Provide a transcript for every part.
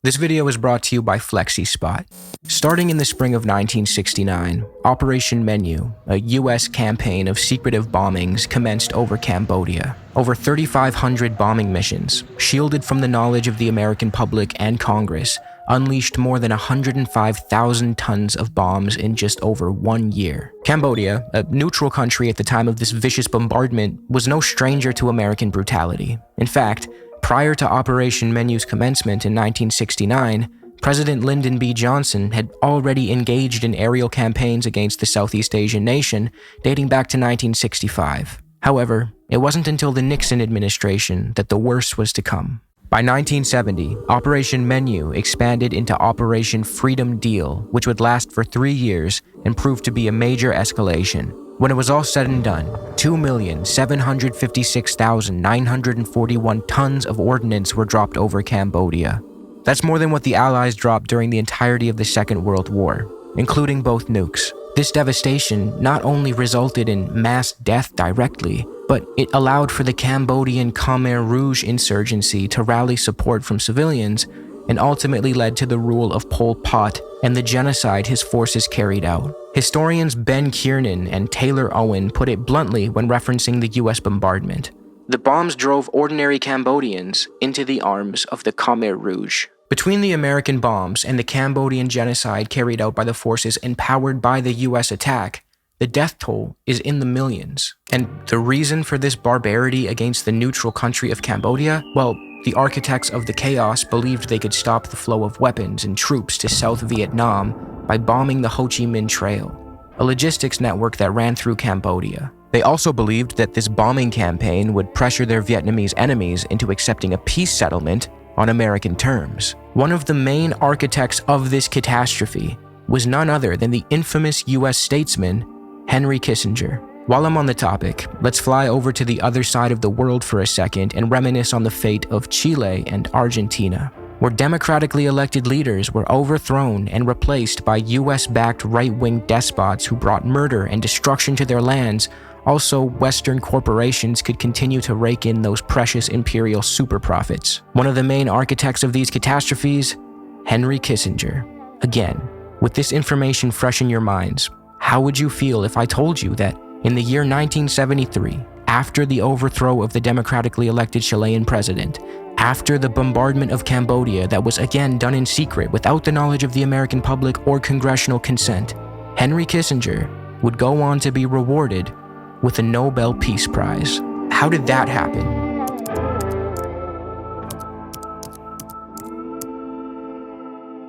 This video is brought to you by FlexiSpot. Starting in the spring of 1969, Operation Menu, a US campaign of secretive bombings, commenced over Cambodia. Over 3,500 bombing missions, shielded from the knowledge of the American public and Congress, unleashed more than 105,000 tons of bombs in just over 1 year. Cambodia, a neutral country at the time of this vicious bombardment, was no stranger to American brutality. In fact, prior to Operation Menu's commencement in 1969, President Lyndon B. Johnson had already engaged in aerial campaigns against the Southeast Asian nation dating back to 1965. However, it wasn't until the Nixon administration that the worst was to come. By 1970, Operation Menu expanded into Operation Freedom Deal, which would last for 3 years and proved to be a major escalation. When it was all said and done, 2,756,941 tons of ordnance were dropped over Cambodia. That's more than what the Allies dropped during the entirety of the Second World War, including both nukes. This devastation not only resulted in mass death directly, but it allowed for the Cambodian Khmer Rouge insurgency to rally support from civilians and ultimately led to the rule of Pol Pot and the genocide his forces carried out. Historians Ben Kiernan and Taylor Owen put it bluntly when referencing the US bombardment. The bombs drove ordinary Cambodians into the arms of the Khmer Rouge. Between the American bombs and the Cambodian genocide carried out by the forces empowered by the US attack, the death toll is in the millions. And the reason for this barbarity against the neutral country of Cambodia? Well, the architects of the chaos believed they could stop the flow of weapons and troops to South Vietnam by bombing the Ho Chi Minh Trail, a logistics network that ran through Cambodia. They also believed that this bombing campaign would pressure their Vietnamese enemies into accepting a peace settlement on American terms. One of the main architects of this catastrophe was none other than the infamous US statesman, Henry Kissinger. While I'm on the topic, let's fly over to the other side of the world for a second and reminisce on the fate of Chile and Argentina, where democratically elected leaders were overthrown and replaced by US-backed right-wing despots who brought murder and destruction to their lands. Also, Western corporations could continue to rake in those precious imperial super profits. One of the main architects of these catastrophes, Henry Kissinger. Again, with this information fresh in your minds, how would you feel if I told you that in the year 1973, after the overthrow of the democratically elected Chilean president, after the bombardment of Cambodia that was again done in secret without the knowledge of the American public or congressional consent, Henry Kissinger would go on to be rewarded with the Nobel Peace Prize? How did that happen?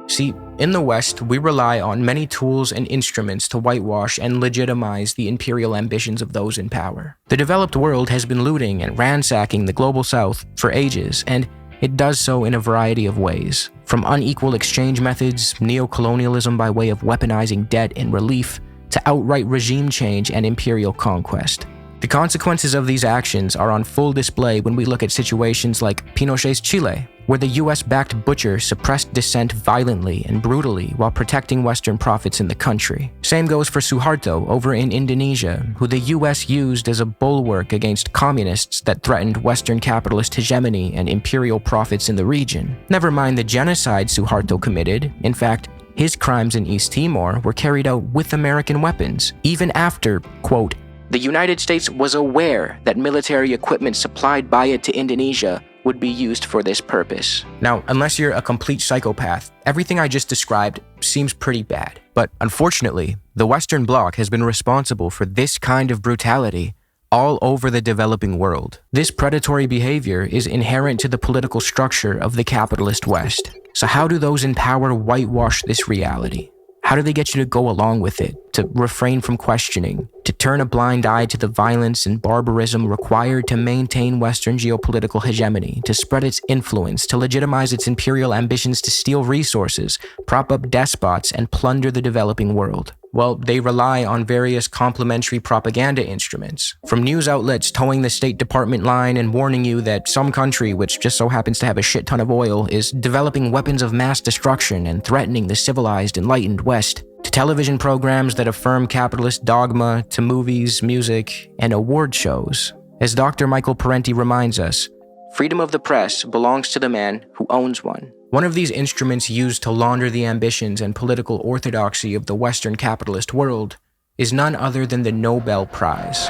See, in the West, we rely on many tools and instruments to whitewash and legitimize the imperial ambitions of those in power. The developed world has been looting and ransacking the global South for ages, and it does so in a variety of ways. From unequal exchange methods, neocolonialism by way of weaponizing debt and relief, to outright regime change and imperial conquest. The consequences of these actions are on full display when we look at situations like Pinochet's Chile, where the US-backed butcher suppressed dissent violently and brutally while protecting Western profits in the country. Same goes for Suharto over in Indonesia, who the US used as a bulwark against communists that threatened Western capitalist hegemony and imperial profits in the region. Never mind the genocide Suharto committed. In fact, his crimes in East Timor were carried out with American weapons, even after, quote, the United States was aware that military equipment supplied by it to Indonesia would be used for this purpose. Now, unless you're a complete psychopath, everything I just described seems pretty bad. But unfortunately, the Western Bloc has been responsible for this kind of brutality all over the developing world. This predatory behavior is inherent to the political structure of the capitalist West. So how do those in power whitewash this reality? How do they get you to go along with it, to refrain from questioning, to turn a blind eye to the violence and barbarism required to maintain Western geopolitical hegemony, to spread its influence, to legitimize its imperial ambitions to steal resources, prop up despots, and plunder the developing world? Well, they rely on various complementary propaganda instruments, from news outlets towing the State Department line and warning you that some country, which just so happens to have a shit ton of oil, is developing weapons of mass destruction and threatening the civilized, enlightened West, to television programs that affirm capitalist dogma, to movies, music, and award shows. As Dr. Michael Parenti reminds us, freedom of the press belongs to the man who owns one. One of these instruments used to launder the ambitions and political orthodoxy of the Western capitalist world is none other than the Nobel Prize.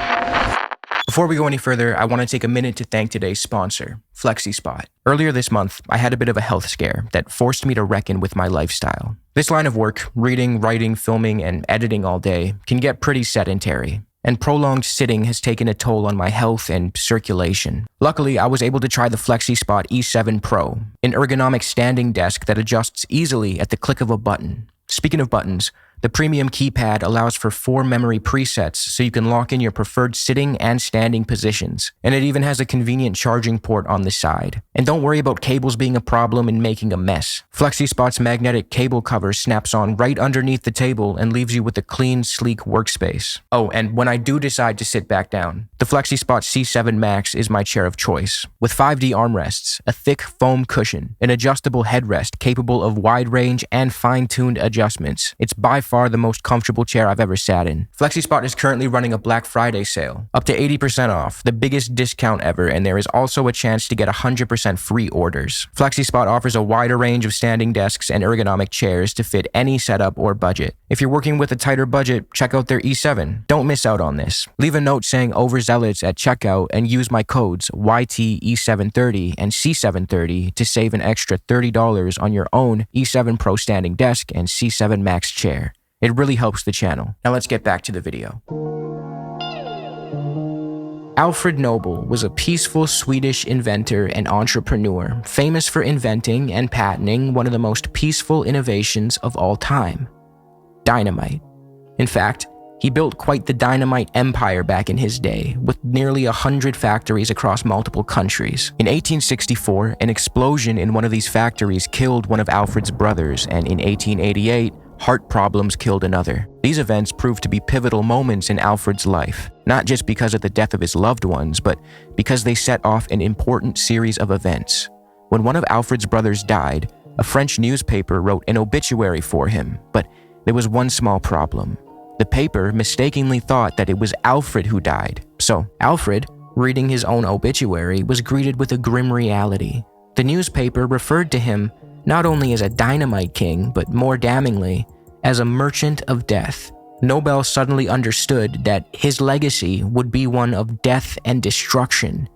Before we go any further, I want to take a minute to thank today's sponsor, FlexiSpot. Earlier this month, I had a bit of a health scare that forced me to reckon with my lifestyle. This line of work, reading, writing, filming, and editing all day, can get pretty sedentary, and prolonged sitting has taken a toll on my health and circulation. Luckily, I was able to try the FlexiSpot E7 Pro, an ergonomic standing desk that adjusts easily at the click of a button. Speaking of buttons, the premium keypad allows for 4 memory presets so you can lock in your preferred sitting and standing positions, and it even has a convenient charging port on the side. And don't worry about cables being a problem and making a mess. FlexiSpot's magnetic cable cover snaps on right underneath the table and leaves you with a clean, sleek workspace. Oh, and when I do decide to sit back down, the FlexiSpot C7 Max is my chair of choice. With 5D armrests, a thick foam cushion, an adjustable headrest capable of wide range and fine-tuned adjustments, it's by far the most comfortable chair I've ever sat in. FlexiSpot is currently running a Black Friday sale, up to 80% off, the biggest discount ever, and there is also a chance to get 100% free orders. FlexiSpot offers a wider range of standing desks and ergonomic chairs to fit any setup or budget. If you're working with a tighter budget, check out their E7. Don't miss out on this. Leave a note saying overzealots at checkout and use my codes YTE730 and C730 to save an extra $30 on your own E7 Pro standing desk and C7 Max chair. It really helps the channel. Now let's get back to the video. Alfred Nobel was a peaceful Swedish inventor and entrepreneur, famous for inventing and patenting one of the most peaceful innovations of all time: dynamite. In fact, he built quite the dynamite empire back in his day, with nearly 100 factories across multiple countries. In 1864, an explosion in one of these factories killed one of Alfred's brothers, and in 1888, heart problems killed another. These events proved to be pivotal moments in Alfred's life, not just because of the death of his loved ones, but because they set off an important series of events. When one of Alfred's brothers died, a French newspaper wrote an obituary for him, but there was one small problem. The paper mistakenly thought that it was Alfred who died. So, Alfred, reading his own obituary, was greeted with a grim reality. The newspaper referred to him not only as a dynamite king, but more damningly, as a merchant of death. Nobel suddenly understood that his legacy would be one of death and destruction,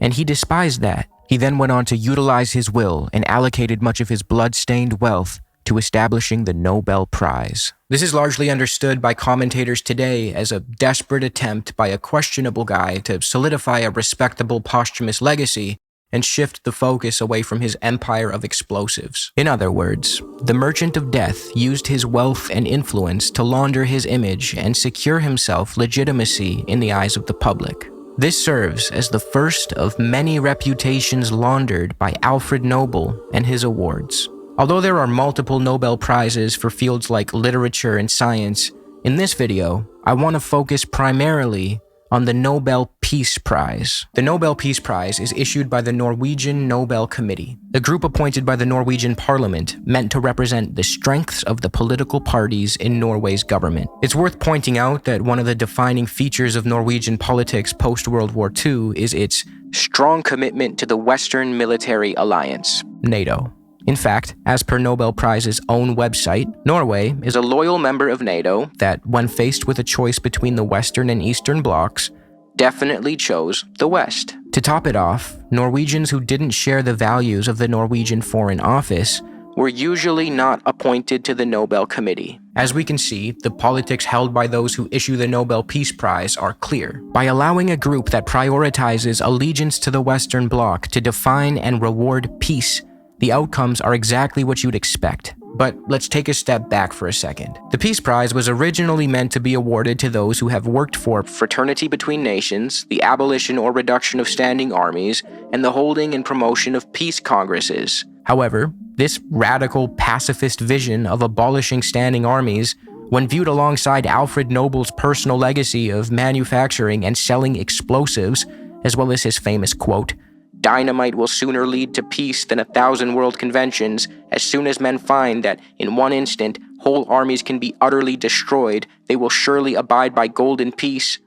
and he despised that. He then went on to utilize his will and allocated much of his blood-stained wealth to establishing the Nobel Prize. This is largely understood by commentators today as a desperate attempt by a questionable guy to solidify a respectable posthumous legacy and shift the focus away from his empire of explosives. In other words, the merchant of death used his wealth and influence to launder his image and secure himself legitimacy in the eyes of the public. This serves as the first of many reputations laundered by Alfred Nobel and his awards. Although there are multiple Nobel Prizes for fields like literature and science, in this video, I want to focus primarily on the Nobel Peace Prize. The Nobel Peace Prize is issued by the Norwegian Nobel Committee, a group appointed by the Norwegian Parliament meant to represent the strengths of the political parties in Norway's government. It's worth pointing out that one of the defining features of Norwegian politics post-World War II is its strong commitment to the Western Military Alliance, NATO. In fact, as per Nobel Prize's own website, Norway is a loyal member of NATO that, when faced with a choice between the Western and Eastern blocs, definitely chose the West. To top it off, Norwegians who didn't share the values of the Norwegian Foreign Office were usually not appointed to the Nobel Committee. As we can see, the politics held by those who issue the Nobel Peace Prize are clear. By allowing a group that prioritizes allegiance to the Western Bloc to define and reward peace, the outcomes are exactly what you'd expect. But let's take a step back for a second. The Peace Prize was originally meant to be awarded to those who have worked for fraternity between nations, the abolition or reduction of standing armies, and the holding and promotion of peace congresses. However, this radical pacifist vision of abolishing standing armies, when viewed alongside Alfred Nobel's personal legacy of manufacturing and selling explosives, as well as his famous quote, "Dynamite will sooner lead to peace than 1,000 world conventions. As soon as men find that, in one instant, whole armies can be utterly destroyed, they will surely abide by golden peace,"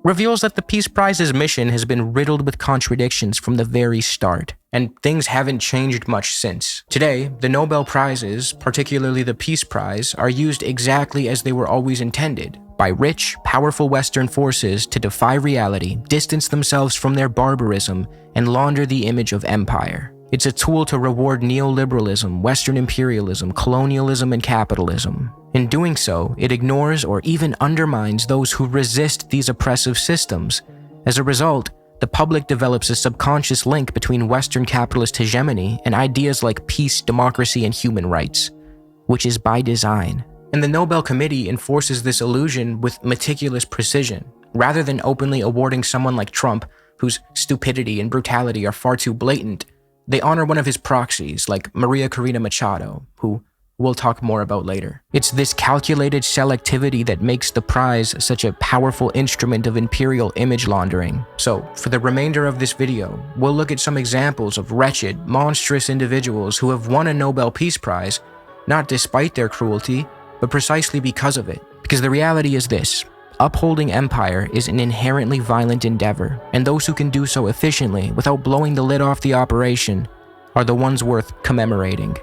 reveals that the Peace Prize's mission has been riddled with contradictions from the very start, and things haven't changed much since. Today, the Nobel Prizes, particularly the Peace Prize, are used exactly as they were always intended, by rich, powerful Western forces to defy reality, distance themselves from their barbarism, and launder the image of empire. It's a tool to reward neoliberalism, Western imperialism, colonialism, and capitalism. In doing so, it ignores or even undermines those who resist these oppressive systems. As a result, the public develops a subconscious link between Western capitalist hegemony and ideas like peace, democracy, and human rights, which is by design. And the Nobel Committee enforces this illusion with meticulous precision. Rather than openly awarding someone like Trump, whose stupidity and brutality are far too blatant, they honor one of his proxies, like María Corina Machado, who we'll talk more about later. It's this calculated selectivity that makes the prize such a powerful instrument of imperial image laundering. So, for the remainder of this video, we'll look at some examples of wretched, monstrous individuals who have won a Nobel Peace Prize, not despite their cruelty, but precisely because of it. Because the reality is this: upholding empire is an inherently violent endeavor, and those who can do so efficiently without blowing the lid off the operation are the ones worth commemorating.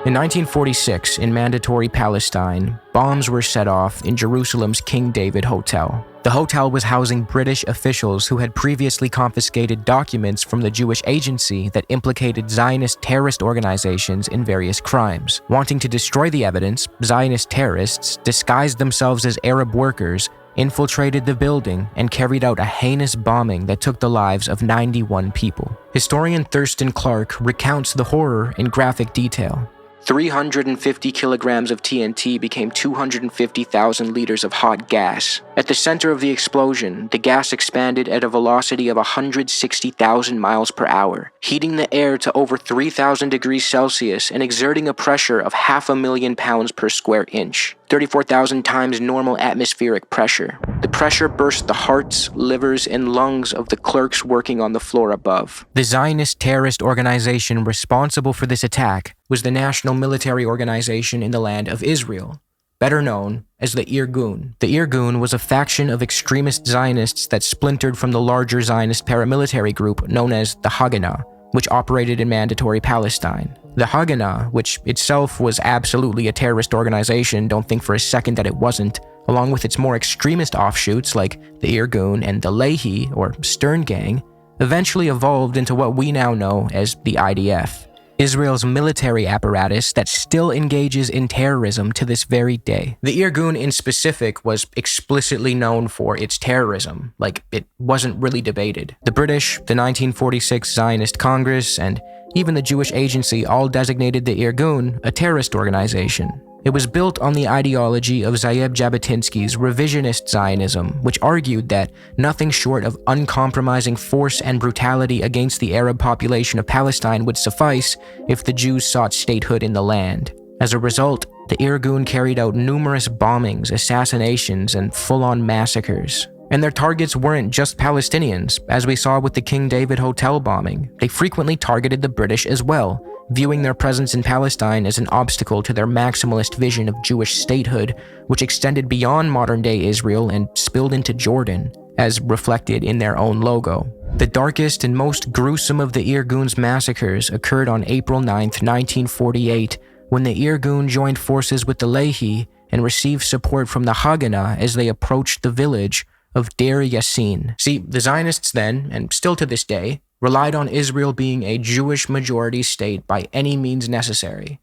In 1946, in Mandatory Palestine, bombs were set off in Jerusalem's King David Hotel. The hotel was housing British officials who had previously confiscated documents from the Jewish agency that implicated Zionist terrorist organizations in various crimes. Wanting to destroy the evidence, Zionist terrorists disguised themselves as Arab workers, infiltrated the building, and carried out a heinous bombing that took the lives of 91 people. Historian Thurston Clark recounts the horror in graphic detail. 350 kilograms of TNT became 250,000 liters of hot gas. At the center of the explosion, the gas expanded at a velocity of 160,000 miles per hour, heating the air to over 3,000 degrees Celsius and exerting a pressure of 500,000 pounds per square inch, 34,000 times normal atmospheric pressure. The pressure burst the hearts, livers, and lungs of the clerks working on the floor above. The Zionist terrorist organization responsible for this attack was the National Military Organization in the Land of Israel, better known as the Irgun. The Irgun was a faction of extremist Zionists that splintered from the larger Zionist paramilitary group known as the Haganah, which operated in Mandatory Palestine. The Haganah, which itself was absolutely a terrorist organization, don't think for a second that it wasn't, along with its more extremist offshoots like the Irgun and the Lehi, or Stern Gang, eventually evolved into what we now know as the IDF. Israel's military apparatus that still engages in terrorism to this very day. The Irgun in specific was explicitly known for its terrorism, like it wasn't really debated. The British, the 1946 Zionist Congress, and even the Jewish Agency all designated the Irgun a terrorist organization. It was built on the ideology of Ze'ev Jabotinsky's revisionist Zionism, which argued that nothing short of uncompromising force and brutality against the Arab population of Palestine would suffice if the Jews sought statehood in the land. As a result, the Irgun carried out numerous bombings, assassinations, and full-on massacres. And their targets weren't just Palestinians, as we saw with the King David Hotel bombing. They frequently targeted the British as well, viewing their presence in Palestine as an obstacle to their maximalist vision of Jewish statehood, which extended beyond modern-day Israel and spilled into Jordan, as reflected in their own logo. The darkest and most gruesome of the Irgun's massacres occurred on April 9, 1948, when the Irgun joined forces with the Lehi and received support from the Haganah as they approached the village of Deir Yassin. See, the Zionists then, and still to this day, relied on Israel being a Jewish majority state by any means necessary.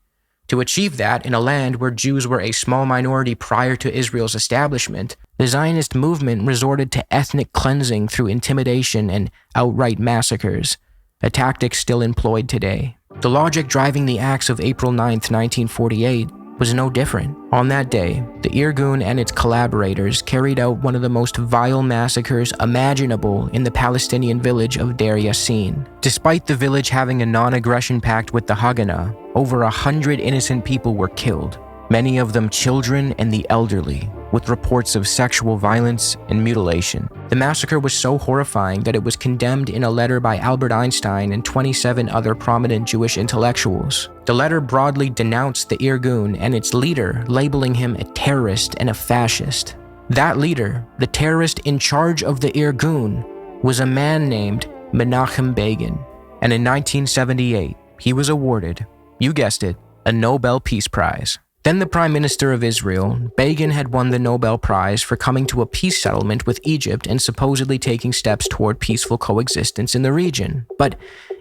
To achieve that in a land where Jews were a small minority prior to Israel's establishment, the Zionist movement resorted to ethnic cleansing through intimidation and outright massacres, a tactic still employed today. The logic driving the acts of April 9, 1948 was no different. On that day, the Irgun and its collaborators carried out one of the most vile massacres imaginable in the Palestinian village of Deir Yassin. Despite the village having a non-aggression pact with the Haganah, over 100 innocent people were killed, many of them children and the elderly, with reports of sexual violence and mutilation. The massacre was so horrifying that it was condemned in a letter by Albert Einstein and 27 other prominent Jewish intellectuals. The letter broadly denounced the Irgun and its leader, labeling him a terrorist and a fascist. That leader, the terrorist in charge of the Irgun, was a man named Menachem Begin. And in 1978, he was awarded, you guessed it, a Nobel Peace Prize. Then the Prime Minister of Israel, Begin had won the Nobel Prize for coming to a peace settlement with Egypt and supposedly taking steps toward peaceful coexistence in the region. But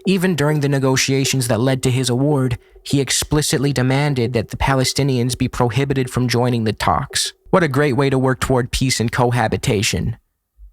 even during the negotiations that led to his award, he explicitly demanded that the Palestinians be prohibited from joining the talks. What a great way to work toward peace and cohabitation.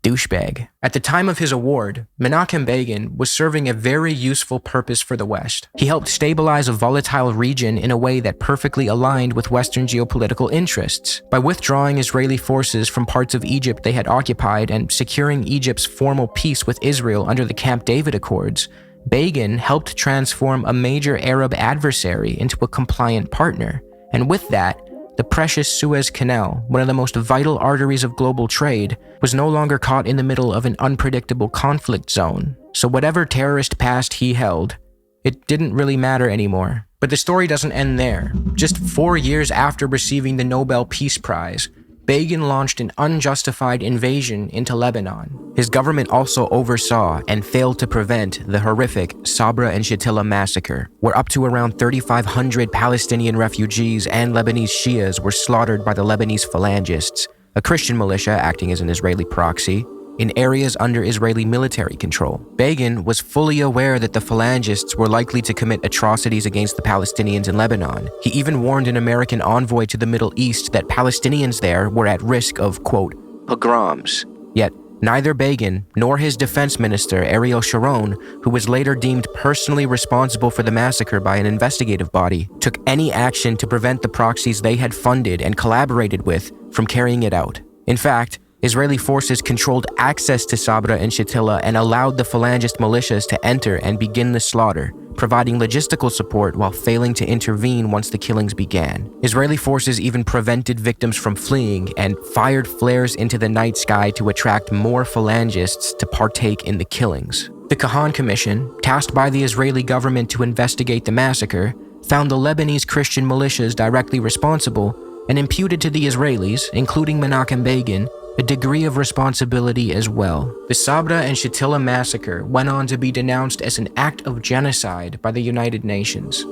Douchebag. At the time of his award, Menachem Begin was serving a very useful purpose for the West. He helped stabilize a volatile region in a way that perfectly aligned with Western geopolitical interests. By withdrawing Israeli forces from parts of Egypt they had occupied and securing Egypt's formal peace with Israel under the Camp David Accords, Begin helped transform a major Arab adversary into a compliant partner. And with that, the precious Suez Canal, one of the most vital arteries of global trade, was no longer caught in the middle of an unpredictable conflict zone. So whatever terrorist past he held, it didn't really matter anymore. But the story doesn't end there. Just 4 years after receiving the Nobel Peace Prize, Begin launched an unjustified invasion into Lebanon. His government also oversaw and failed to prevent the horrific Sabra and Shatila massacre, where up to around 3,500 Palestinian refugees and Lebanese Shias were slaughtered by the Lebanese Phalangists, a Christian militia acting as an Israeli proxy, in areas under Israeli military control. Begin was fully aware that the Phalangists were likely to commit atrocities against the Palestinians in Lebanon. He even warned an American envoy to the Middle East that Palestinians there were at risk of, quote, pogroms. Yet, neither Begin nor his defense minister, Ariel Sharon, who was later deemed personally responsible for the massacre by an investigative body, took any action to prevent the proxies they had funded and collaborated with from carrying it out. In fact, Israeli forces controlled access to Sabra and Shatila and allowed the Phalangist militias to enter and begin the slaughter, providing logistical support while failing to intervene once the killings began. Israeli forces even prevented victims from fleeing and fired flares into the night sky to attract more Phalangists to partake in the killings. The Kahan Commission, tasked by the Israeli government to investigate the massacre, found the Lebanese Christian militias directly responsible and imputed to the Israelis, including Menachem Begin, a degree of responsibility as well. The Sabra and Shatila massacre went on to be denounced as an act of genocide by the United Nations.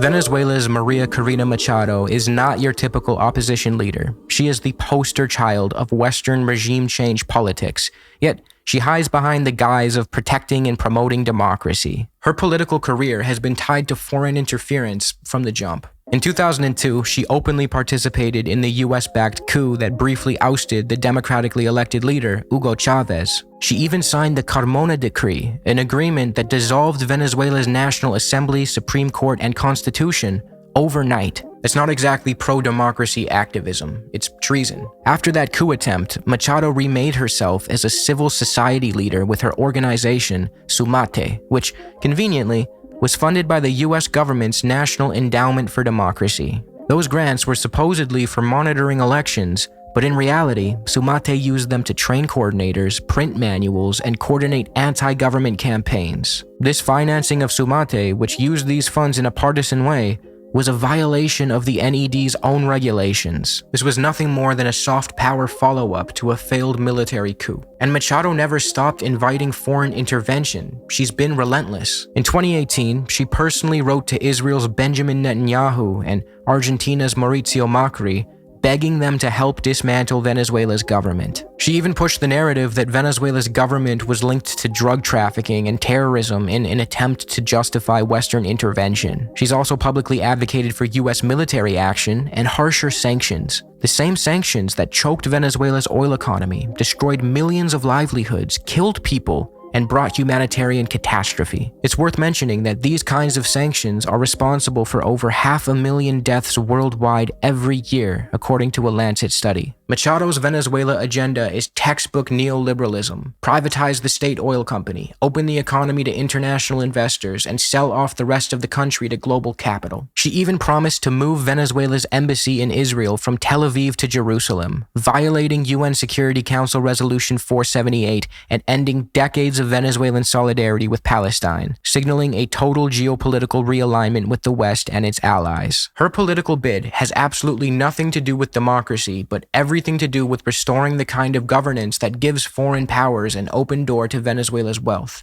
Venezuela's María Corina Machado is not your typical opposition leader. She is the poster child of Western regime change politics, yet she hides behind the guise of protecting and promoting democracy. Her political career has been tied to foreign interference from the jump. In 2002, she openly participated in the US-backed coup that briefly ousted the democratically elected leader, Hugo Chavez. She even signed the Carmona Decree, an agreement that dissolved Venezuela's National Assembly, Supreme Court, and Constitution overnight. It's not exactly pro-democracy activism, it's treason. After that coup attempt, Machado remade herself as a civil society leader with her organization, Sumate, which, conveniently, was funded by the US government's National Endowment for Democracy. Those grants were supposedly for monitoring elections, but in reality, Sumate used them to train coordinators, print manuals, and coordinate anti-government campaigns. This financing of Sumate, which used these funds in a partisan way, was a violation of the NED's own regulations. This was nothing more than a soft power follow-up to a failed military coup. And Machado never stopped inviting foreign intervention. She's been relentless. In 2018, she personally wrote to Israel's Benjamin Netanyahu and Argentina's Mauricio Macri, begging them to help dismantle Venezuela's government. She even pushed the narrative that Venezuela's government was linked to drug trafficking and terrorism in an attempt to justify Western intervention. She's also publicly advocated for US military action and harsher sanctions. The same sanctions that choked Venezuela's oil economy, destroyed millions of livelihoods, killed people, and brought humanitarian catastrophe. It's worth mentioning that these kinds of sanctions are responsible for over 500,000 deaths worldwide every year, according to a Lancet study. Machado's Venezuela agenda is textbook neoliberalism: privatize the state oil company, open the economy to international investors, and sell off the rest of the country to global capital. She even promised to move Venezuela's embassy in Israel from Tel Aviv to Jerusalem, violating UN Security Council Resolution 478 and ending decades of Venezuelan solidarity with Palestine, signaling a total geopolitical realignment with the West and its allies. Her political bid has absolutely nothing to do with democracy, but everything to do with restoring the kind of governance that gives foreign powers an open door to Venezuela's wealth.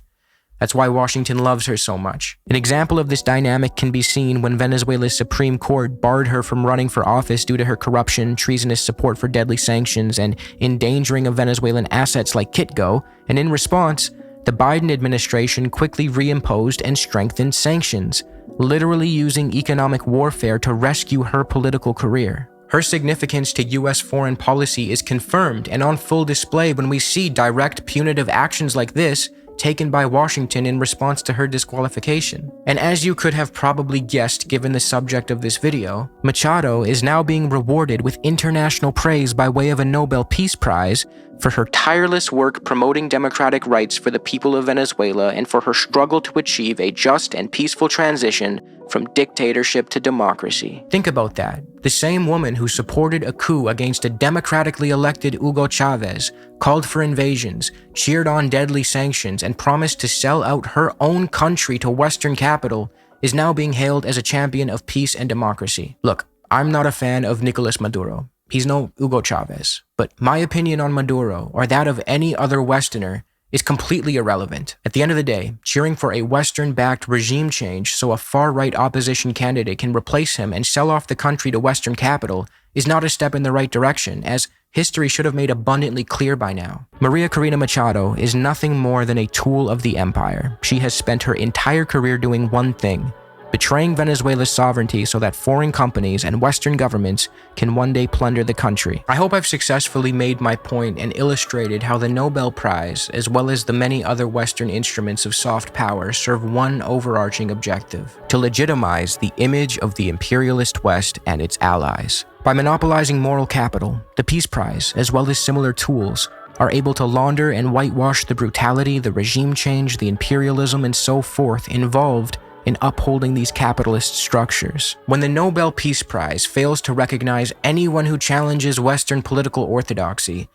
That's why Washington loves her so much. An example of this dynamic can be seen when Venezuela's Supreme Court barred her from running for office due to her corruption, treasonous support for deadly sanctions, and endangering of Venezuelan assets like Kitgo, and in response, the Biden administration quickly reimposed and strengthened sanctions, literally using economic warfare to rescue her political career. Her significance to U.S. foreign policy is confirmed and on full display when we see direct punitive actions like this taken by Washington in response to her disqualification. And as you could have probably guessed given the subject of this video, Machado is now being rewarded with international praise by way of a Nobel Peace Prize for her tireless work promoting democratic rights for the people of Venezuela and for her struggle to achieve a just and peaceful transition from dictatorship to democracy. Think about that. The same woman who supported a coup against a democratically elected Hugo Chavez, called for invasions, cheered on deadly sanctions, and promised to sell out her own country to Western capital, is now being hailed as a champion of peace and democracy. Look, I'm not a fan of Nicolas Maduro. He's no Hugo Chavez. But my opinion on Maduro, or that of any other Westerner, is completely irrelevant. At the end of the day, cheering for a Western-backed regime change so a far-right opposition candidate can replace him and sell off the country to Western capital is not a step in the right direction, as history should have made abundantly clear by now. María Corina Machado is nothing more than a tool of the empire. She has spent her entire career doing one thing: betraying Venezuela's sovereignty so that foreign companies and Western governments can one day plunder the country. I hope I've successfully made my point and illustrated how the Nobel Prize, as well as the many other Western instruments of soft power, serve one overarching objective: to legitimize the image of the imperialist West and its allies. By monopolizing moral capital, the Peace Prize, as well as similar tools, are able to launder and whitewash the brutality, the regime change, the imperialism, and so forth involved in upholding these capitalist structures. When the Nobel Peace Prize fails to recognize anyone who challenges Western political orthodoxy,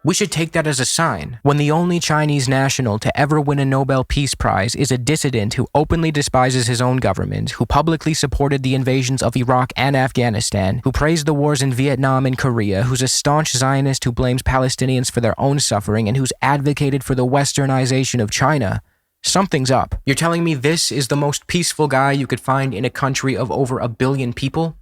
we should take that as a sign. When the only Chinese national to ever win a Nobel Peace Prize is a dissident who openly despises his own government, who publicly supported the invasions of Iraq and Afghanistan, who praised the wars in Vietnam and Korea, who's a staunch Zionist who blames Palestinians for their own suffering, and who's advocated for the westernization of China, something's up. You're telling me this is the most peaceful guy you could find in a country of over 1 billion people?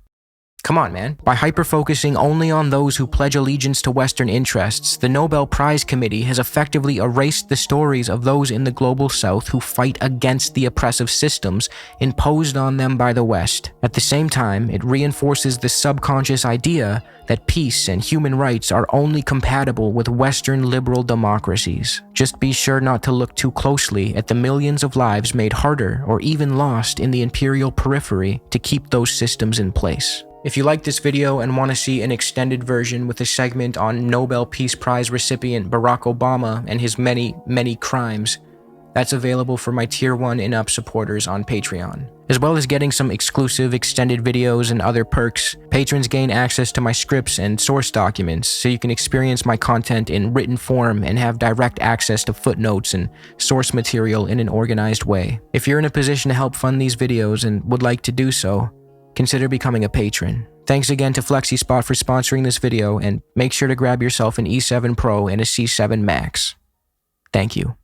Come on, man. By hyper-focusing only on those who pledge allegiance to Western interests, the Nobel Prize Committee has effectively erased the stories of those in the global South who fight against the oppressive systems imposed on them by the West. At the same time, it reinforces the subconscious idea that peace and human rights are only compatible with Western liberal democracies. Just be sure not to look too closely at the millions of lives made harder or even lost in the imperial periphery to keep those systems in place. If you like this video and want to see an extended version with a segment on Nobel Peace Prize recipient Barack Obama and his many, many crimes, that's available for my Tier 1 and up supporters on Patreon. As well as getting some exclusive extended videos and other perks, patrons gain access to my scripts and source documents so you can experience my content in written form and have direct access to footnotes and source material in an organized way. If you're in a position to help fund these videos and would like to do so, consider becoming a patron. Thanks again to FlexiSpot for sponsoring this video, and make sure to grab yourself an E7 Pro and a C7 Max. Thank you.